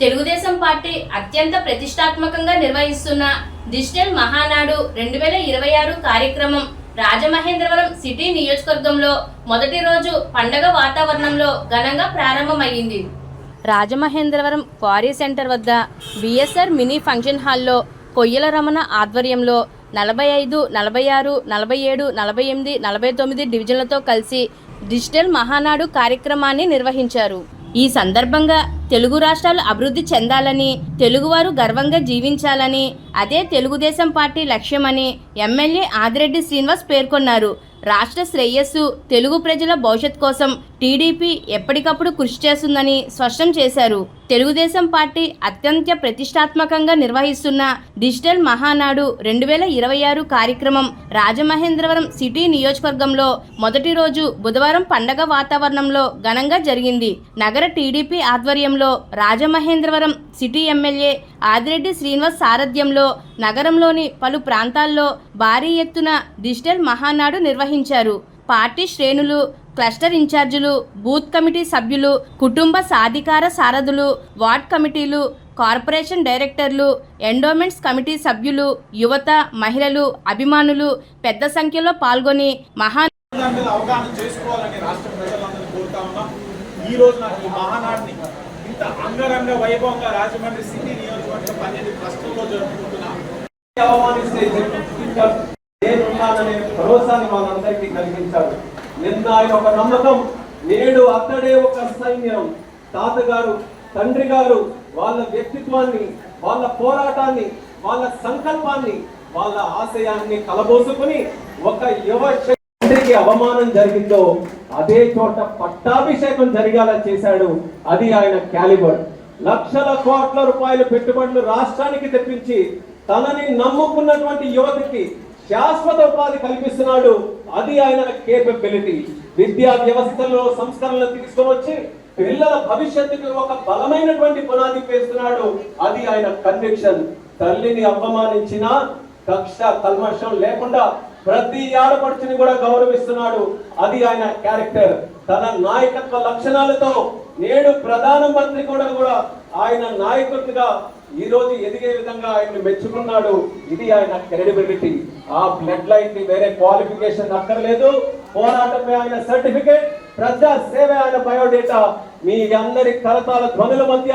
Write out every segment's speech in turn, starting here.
Telugu Desam party అత్యంత ప్రతిష్టాత్మకంగా నిర్వహిస్తున్న డిజిటల్ మహానాడు 2026 కార్యక్రమం రాజమహేంద్రవరం సిటీ నియోజకవర్గంలో మొదటి రోజు పండగ వాతావరణంలో ఘనంగా ప్రారంభమైంది. రాజమహేంద్రవరం క్వారీ సెంటర్ వద్ద బిఎస్ఆర్ మినీ ఫంక్షన్ హాల్లో కొయ్యల రమణ ఆధ్వర్యంలో 45, 46, 47, 48, 49 డివిజన్లతో కలిసి డిజిటల్ మహానాడు కార్యక్రమాన్ని నిర్వహించారు. ఈ సందర్భంగా తెలుగు రాష్ట్రాలు అభివృద్ధి చెందాలని, తెలుగువారు గర్వంగా జీవించాలని, అదే తెలుగుదేశం పార్టీ లక్ష్యమని ఎమ్మెల్యే ఆదిరెడ్డి శ్రీనివాస్ పేర్కొన్నారు. రాష్ట్ర శ్రేయస్సు, తెలుగు ప్రజల భవిష్యత్ కోసం టీడీపీ ఎప్పటికప్పుడు కృషి చేస్తుందని స్పష్టం చేశారు. తెలుగుదేశం పార్టీ అత్యంత ప్రతిష్టాత్మకంగా నిర్వహిస్తున్న డిజిటల్ మహానాడు 2026 కార్యక్రమం రాజమహేంద్రవరం సిటీ నియోజకవర్గంలో మొదటి రోజు బుధవారం పండగ వాతావరణంలో ఘనంగా జరిగింది. నగర టీడీపీ ఆధ్వర్యంలో రాజమహేంద్రవరం సిటీ ఎమ్మెల్యే ఆదిరెడ్డి శ్రీనివాస్ సారథ్యంలో నగరంలోని పలు ప్రాంతాల్లో భారీ ఎత్తున డిజిటల్ మహానాడు నిర్వహించారు. పార్టీ శ్రేణులు, క్లస్టర్ ఇన్ఛార్జీలు, బూత్ కమిటీ సభ్యులు, కుటుంబ సాధికార సారథులు, వార్డ్ కమిటీలు, కార్పొరేషన్ డైరెక్టర్లు, ఎండోమెంట్స్ కమిటీ సభ్యులు, యువత, మహిళలు, అభిమానులు పెద్ద సంఖ్యలో పాల్గొని అవగాహన చేసుకోవాలని రాష్ట్ర ప్రజలందరూ కోరుతా ఉన్నాం. ఈ రోజు ఈ మహానాడిని ఇంత అంగరంగ వైభవంగా రాజమండ్రి సిటీ నియోజకవర్గం 12 క్లస్టర్లో జరుపుకుంటున్నాం. నేనున్నాననే భరోసాని వాళ్ళందరికీ కలిగించాడు. నిన్న ఆయన ఒక నమ్మకం, నేడు అతడే ఒక సైన్యం. తాతగారు, తండ్రి గారు వాళ్ళ వ్యక్తిత్వాన్ని, వాళ్ళ పోరాటాన్ని, వాళ్ళ సంకల్పాన్ని, వాళ్ళ ఆశయాన్ని కలబోసుకుని ఒక యువ తండ్రికి అవమానం జరిగిందో అదే చోట పట్టాభిషేకం జరిగేలా చేశాడు. అది ఆయన క్యాలిబర్. లక్షల కోట్ల రూపాయల పెట్టుబడులు రాష్ట్రానికి తెప్పించి తనని నమ్ముకున్నటువంటి యువతకి శాశ్వత ఉపాధి కల్పిస్తున్నాడు. అది ఆయన కేపబిలిటీ. విద్యా వ్యవస్థలో సంస్కరణలు తీసుకువచ్చి పిల్లల భవిష్యత్తుకి ఒక బలమైనటువంటి పునాది వేస్తున్నాడు. అది ఆయన కన్విక్షన్. తల్లిని అవమానించిన కక్ష కల్మషం లేకుండా ప్రతి ఆడపడుచుని కూడా గౌరవిస్తున్నాడు. అది ఆయన క్యారెక్టర్. తన నాయకత్వ లక్షణాలతో నేడు ప్రధానమంత్రి కూడా ఆయన నాయకుడిగా ఈ రోజు ఎదిగే విధంగా ఆయన్ని మెచ్చుకున్నాడు. ఇది ఆయన క్రెడిబిలిటీ. ఆ బ్లడ్ లైన్ ని వేరే క్వాలిఫికేషన్ అక్కర్లేదు. పోరాటమే ఆయన సర్టిఫికేట్, ప్రజా సేవే ఆయన బయోడేటా. మీ అందరి కరతాల ధ్వనుల మధ్య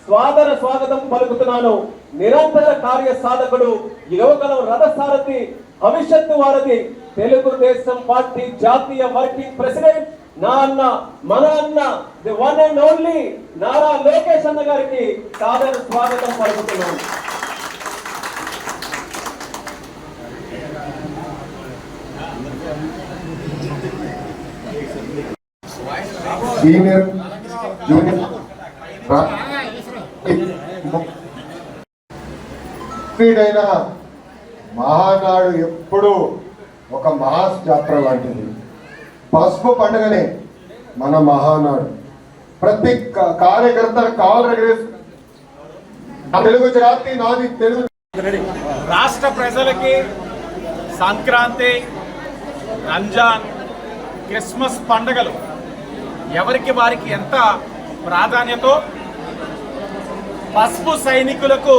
స్వాగతం పలుకుతున్నాను. నిరంతర కార్య సాధకుడు, యువకుల రథసారథి, భవిష్యత్తు వారధి, తెలుగుదేశం పార్టీ జాతీయ వర్కింగ్ ప్రెసిడెంట్ నా అన్న, మన అన్న, the one and only Nara Lokesh అన్న గారికి సాదర స్వాగతం పలుకుతున్నాను. సీనియర్ జూనియర్ అయిన మహానాడు ఎప్పుడు ఒక మహాజాత్ర లాంటిది. పసుపు పండుగనే మన మహానాడు. ప్రతి కార్యకర్త తెలుగు జాతి నాది తెలుగు. రాష్ట్ర ప్రజలకి సంక్రాంతి, రంజాన్, క్రిస్మస్ పండుగలు ఎవరికి వారికి ఎంత ప్రాధాన్యతో, పసుపు సైనికులకు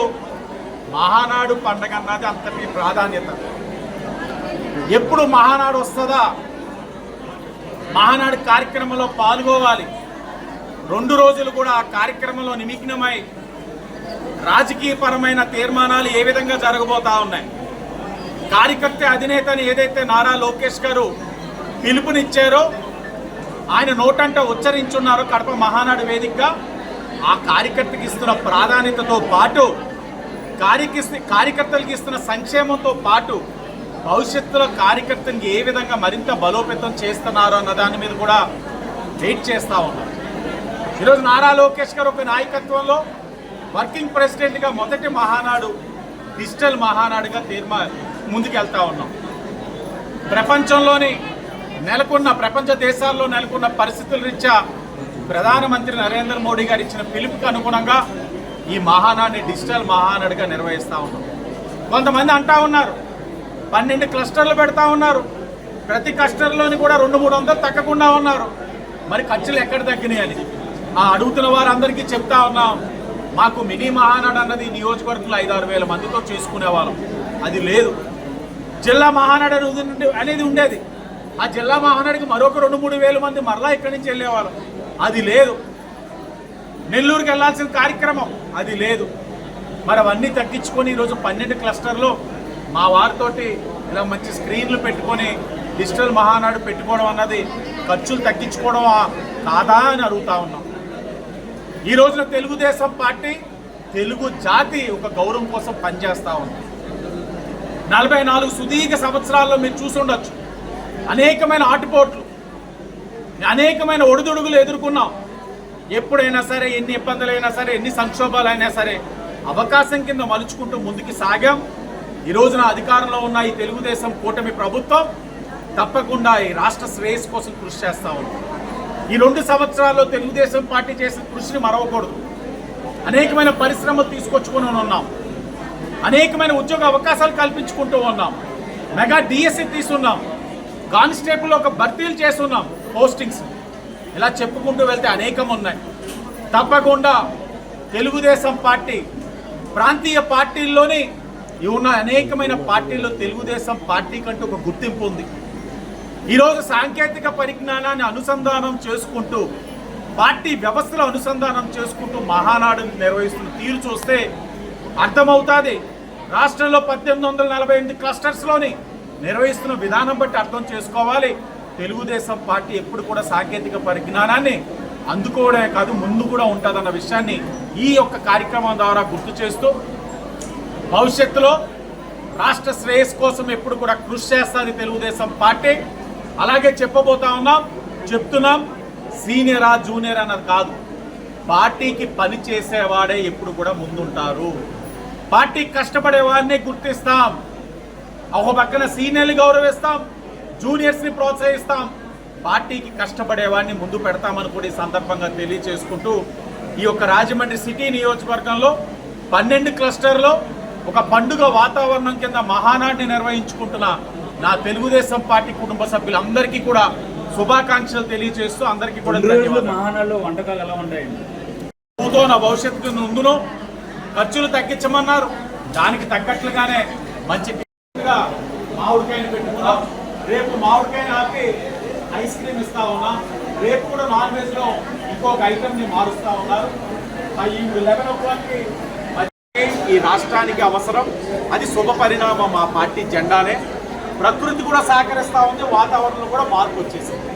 మహానాడు పండుగ అన్నది అంతటి ప్రాధాన్యత. ఎప్పుడు మహానాడు వస్తుందా, మహానాడు కార్యక్రమంలో పాల్గొవాలి. 2 రోజులు కూడా ఆ కార్యక్రమంలో నిమగ్నమై రాజకీయపరమైన తీర్మానాలు ఏ విధంగా జరగబోతా ఉన్నాయి. కార్యకర్త అధినేతని ఏదైతే నారా లోకేష్ గారు పిలుపునిచ్చారో, ఆయన నోటంట ఉచ్చరించున్నారో కడప మహానాడు వేదికగా, ఆ కార్యకర్తకి ఇస్తున్న ప్రాధాన్యతతో పాటు, కార్యకర్తలకు ఇస్తున్న సంక్షేమంతో పాటు భవిష్యత్తులో కార్యకర్తని ఏ విధంగా మరింత బలోపేతం చేస్తున్నారో అన్న దాని మీద కూడా వెయిట్ చేస్తూ ఉన్నారు. ఈరోజు నారా లోకేష్ గారు ఒక నాయకత్వంలో వర్కింగ్ ప్రెసిడెంట్గా మొదటి మహానాడు డిజిటల్ మహానాడుగా ముందుకెళ్తా ఉన్నాం. ప్రపంచంలోని ప్రపంచ దేశాల్లో నెలకొన్న పరిస్థితుల రీత్యా ప్రధానమంత్రి నరేంద్ర మోడీ గారు ఇచ్చిన పిలుపుకు అనుగుణంగా ఈ మహానాడిని డిజిటల్ మహానాడుగా నిర్వహిస్తూ ఉన్నాం. కొంతమంది అంటా ఉన్నారు 12 క్లస్టర్లు పెడతా ఉన్నారు. ప్రతి క్లస్టర్లోని కూడా 200-300 తగ్గకుండా ఉన్నారు. మరి ఖర్చులు ఎక్కడ తగ్గినాయని అడుగుతున్న వారందరికీ చెప్తా ఉన్నాం. మాకు మినీ మహానాడు అన్నది నియోజకవర్గంలో 5-6 వేల మందితో చేసుకునేవాళ్ళం. అది లేదు. జిల్లా మహానాడు అనేది ఉండేది. ఆ జిల్లా మహానాడికి మరొక 2-3 వేల మంది మరలా ఇక్కడి నుంచి వెళ్ళేవాళ్ళం. అది లేదు. నెల్లూరుకి వెళ్లాల్సిన కార్యక్రమం అది లేదు. మరి అవన్నీ తగ్గించుకొని ఈరోజు 12 క్లస్టర్లో మా వారితోటి ఇలా మంచి స్క్రీన్లు పెట్టుకొని డిజిటల్ మహానాడు పెట్టుకోవడం అన్నది ఖర్చులు తగ్గించుకోవడం కాదా అని అడుగుతా ఉన్నాం. ఈ రోజున తెలుగుదేశం పార్టీ తెలుగు జాతి ఒక గౌరవం కోసం పనిచేస్తూ ఉంది. 44 సుదీర్ఘ సంవత్సరాల్లో మీరు చూసి ఉండొచ్చు. అనేకమైన ఆటుపోట్లు, అనేకమైన ఒడిదుడుగులు ఎదుర్కొన్నాం. ఎప్పుడైనా సరే, ఎన్ని ఇబ్బందులైనా సరే, ఎన్ని సంక్షోభాలైనా సరే అవకాశం కింద మలుచుకుంటూ ముందుకు సాగాం. ఈ రోజున అధికారంలో ఉన్న ఈ తెలుగుదేశం కూటమి ప్రభుత్వం తప్పకుండా ఈ రాష్ట్ర శ్రేయస్సు కోసం కృషి చేస్తూ ఉంది. ఈ 2 సంవత్సరాల్లో తెలుగుదేశం పార్టీ చేసిన కృషిని మరవకూడదు. అనేకమైన పరిశ్రమలు తీసుకొచ్చుకుని ఉన్నాం. అనేకమైన ఉద్యోగ అవకాశాలు కల్పించుకుంటూ ఉన్నాం. Mega DSC తీసున్నాం. కానిస్టేబుల్ ఒక భర్తీలు చేస్తున్నాం, పోస్టింగ్స్. ఇలా చెప్పుకుంటూ వెళ్తే అనేకం ఉన్నాయి. తప్పకుండా తెలుగుదేశం పార్టీ ప్రాంతీయ పార్టీల్లోని ఉన్న అనేకమైన పార్టీల్లో తెలుగుదేశం పార్టీ కంటూ ఒక గుర్తింపు ఉంది. ఈరోజు సాంకేతిక పరిజ్ఞానాన్ని అనుసంధానం చేసుకుంటూ, పార్టీ వ్యవస్థలో అనుసంధానం చేసుకుంటూ మహానాడుని నిర్వహిస్తున్న తీరు చూస్తే అర్థమవుతుంది. రాష్ట్రంలో 1848 క్లస్టర్స్లోని నిర్వహిస్తున్న విధానం బట్టి అర్థం చేసుకోవాలి. తెలుగుదేశం పార్టీ ఎప్పుడు కూడా సాంకేతిక పరిజ్ఞానాన్ని అందుకోవడమే కాదు, ముందు కూడా ఉంటుందన్న విషయాన్ని ఈ యొక్క కార్యక్రమం ద్వారా గుర్తు చేస్తూ, భవిష్యత్తులో రాష్ట్ర శ్రేయస్సు కోసం ఎప్పుడు కూడా కృషి చేస్తుంది తెలుగుదేశం పార్టీ. అలాగే చెప్తున్నాం, సీనియరా జూనియర్ అన్నది కాదు, పార్టీకి పని చేసేవాడే ఎప్పుడు కూడా ముందుంటారు. పార్టీకి కష్టపడే వారిని గుర్తిస్తాం. ఒక పక్కన సీనియర్ని గౌరవిస్తాం, జూనియర్స్ని ప్రోత్సహిస్తాం, పార్టీకి కష్టపడే వారిని ముందు పెడతామని కూడా ఈ సందర్భంగా తెలియచేసుకుంటూ, ఈ యొక్క రాజమండ్రి సిటీ నియోజకవర్గంలో 12 క్లస్టర్లో ఒక పండుగ వాతావరణం కింద మహానాడిని నిర్వహించుకుంటున్న నా తెలుగుదేశం పార్టీ కుటుంబ సభ్యులందరికీ కూడా శుభాకాంక్షలు తెలియజేస్తూ అందరికీ కూడా మహానాడులో వంటకాలు ఎలా ఉంటాయండి? నా భవిష్యత్తు ముందును ఖర్చులు తగ్గించమన్నారు. దానికి తగ్గట్లుగానే మంచి మామిడికాయలు పెట్టుకున్నాం. రేపు మామిడికాయని ఆపి ఐస్ క్రీమ్ ఇస్తా ఉన్నాం. రేపు కూడా నాన్ వెజ్లో ఇంకొక ఐటమ్ని మారుస్తూ ఉన్నారు. ఈ 11 o'clockకి ఈ రాష్ట్రానికి అవసరం. అది శుభ పరిణామం. మా పార్టీ జెండానే. ప్రకృతి కూడా సహకరిస్తూ ఉంది, వాతావరణంలో కూడా మార్పు వచ్చేసింది.